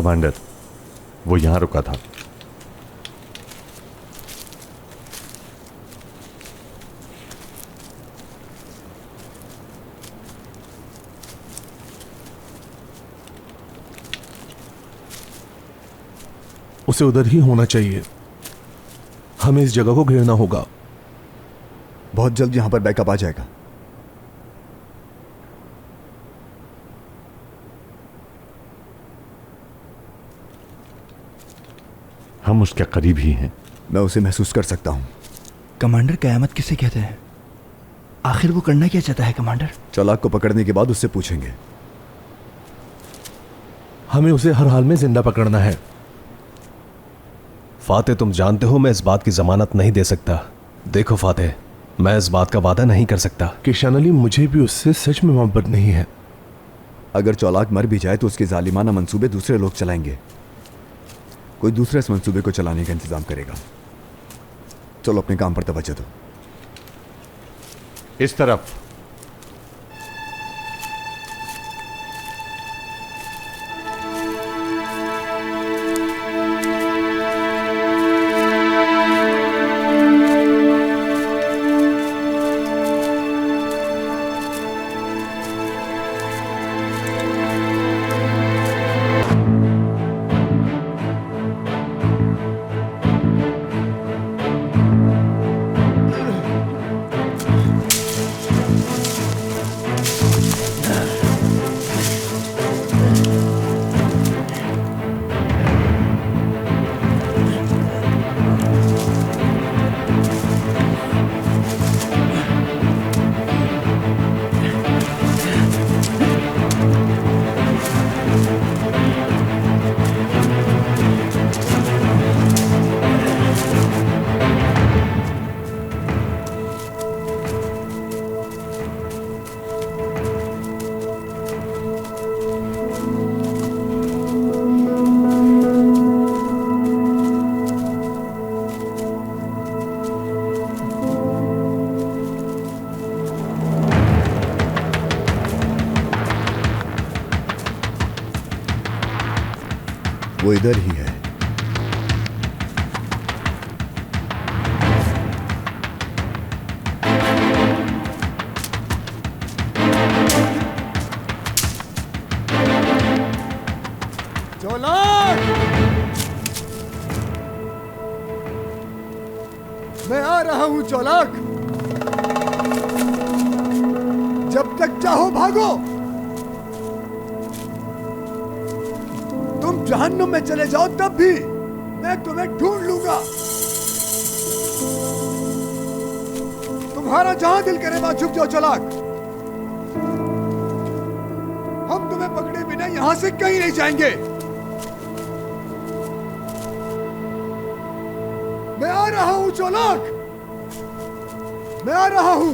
Commander, वो यहां रुका था। उसे उधर ही होना चाहिए। हमें इस जगह को घेरना होगा। बहुत जल्द यहां पर बैकअप आ जाएगा। हम उसके करीब ही हैं। मैं उसे महसूस कर सकता हूं। कमांडर, कयामत किसे कहते हैं? आखिर वो करना क्या चाहता है कमांडर? चालाक को पकड़ने के बाद उससे पूछेंगे। हमें उसे हर हाल में जिंदा पकड़ना है। फाते, तुम जानते हो मैं इस बात की जमानत नहीं दे सकता। देखो फाते, मैं इस बात का वादा नहीं कर सकता। किशन अली, मुझे भी उससे सच में मोहब्बत नहीं है। अगर चालाक मर भी जाए तो उसके जालिमाना मंसूबे दूसरे लोग चलाएंगे। कोई दूसरा इस मंसूबे को चलाने का इंतजाम करेगा। चलो अपने काम पर तवज्जो दो। इस तरफ। वो इधर ही है। चालाक, मैं आ रहा हूं चालाक। जब तक चाहो भागो। तुम जहन्नुम में चले जाओ तब भी मैं तुम्हें ढूंढ लूंगा। तुम्हारा जहां दिल करे वहां छुप जाओ चालाक। हम तुम्हें पकड़े बिना यहां से कहीं नहीं जाएंगे। मैं आ रहा हूं चालाक, मैं आ रहा हूं।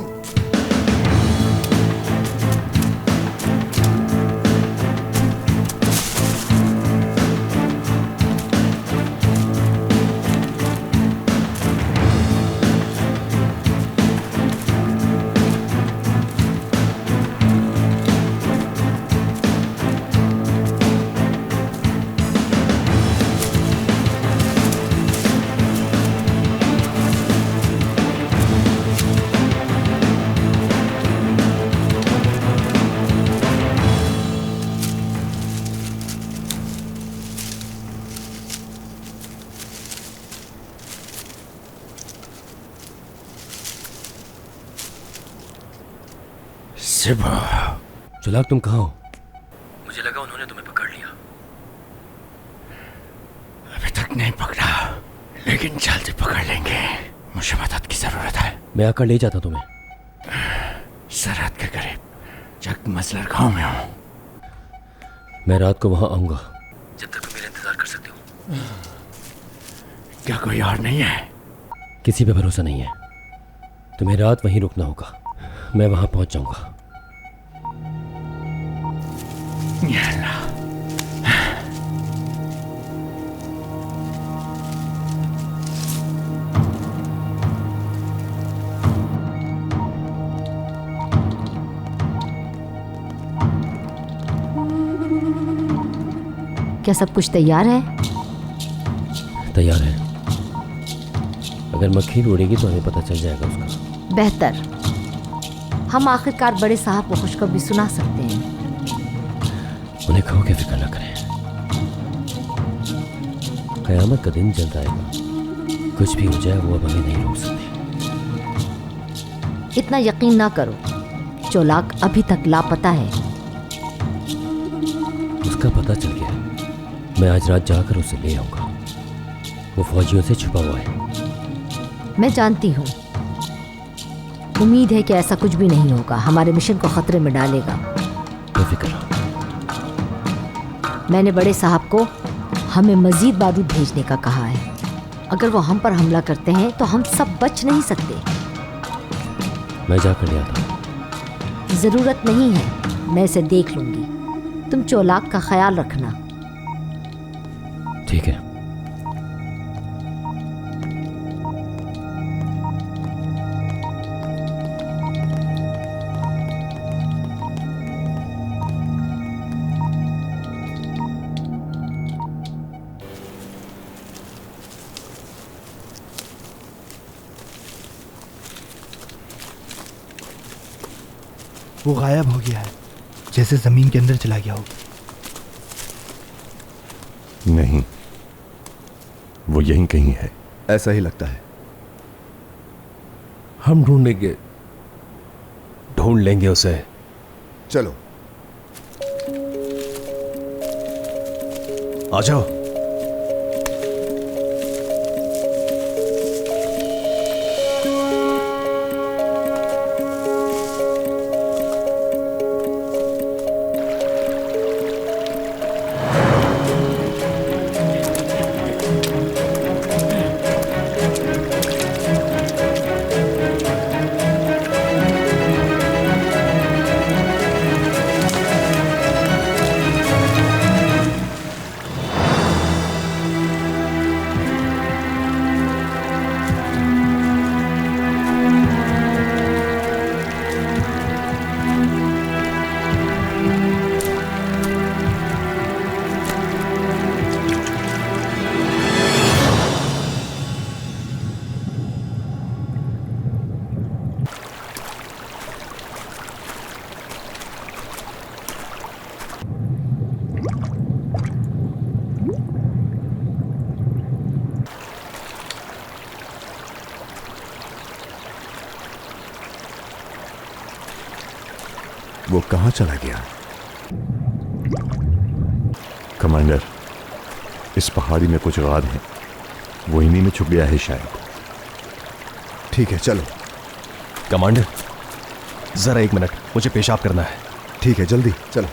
चालाक, तुम कहाँ हो? मुझे लगा उन्होंने तुम्हें पकड़ लिया। अभी तक नहीं पकड़ा, लेकिन जल्दी पकड़ लेंगे। मुझे मदद की जरूरत है। मैं आकर ले जाता तुम्हें। सरहद के करीब चक मसलर गांव में हूँ। मैं रात को वहां आऊंगा। जब तक तुम मेरा इंतजार कर सकते हो। क्या कोई और नहीं है? किसी पे भरोसा नहीं है। तुम्हें रात वहीं रुकना होगा। मैं वहां पहुंच जाऊंगा। या अल्लाह। क्या सब कुछ तैयार है? तैयार है। अगर मक्खी भी उड़ेगी तो हमें पता चल जाएगा उसका। बेहतर। हम आखिरकार बड़े साहब को खुशखबरी सुना सकते हैं। उन्हें कहो कि फिक्र न करें, कयामत का दिन जल्द आएगा। कुछ भी हो जाए वो अब हमें नहीं रोक सकते। इतना यकीन ना करो, चौलाक अभी तक लापता है। उसका पता चल गया। मैं आज रात जाकर उसे ले आऊंगा। वो फौजियों से छुपा हुआ है। मैं जानती हूँ। उम्मीद है कि ऐसा कुछ भी नहीं होगा, हमारे मिशन को खतरे में डालेगा। बेफिक्र रहो। मैंने बड़े साहब को हमें मजीद बारूद भेजने का कहा है। अगर वो हम पर हमला करते हैं तो हम सब बच नहीं सकते। मैं जाकर ले आता हूँ। जरूरत नहीं है, मैं इसे देख लूंगी। तुम चौलाक का ख्याल रखना। ठीक है। वो गायब हो गया है, जैसे जमीन के अंदर चला गया हो। नहीं, वो यहीं कहीं है। ऐसा ही लगता है। हम ढूंढेंगे। ढूंढ लेंगे उसे। चलो आ जाओ। वो कहाँ चला गया? कमांडर, इस पहाड़ी में कुछ गाद हैं। वो इन्हीं में छुप गया है शायद। ठीक है, चलो। कमांडर, जरा एक मिनट, मुझे पेशाब करना है। ठीक है, जल्दी चलो।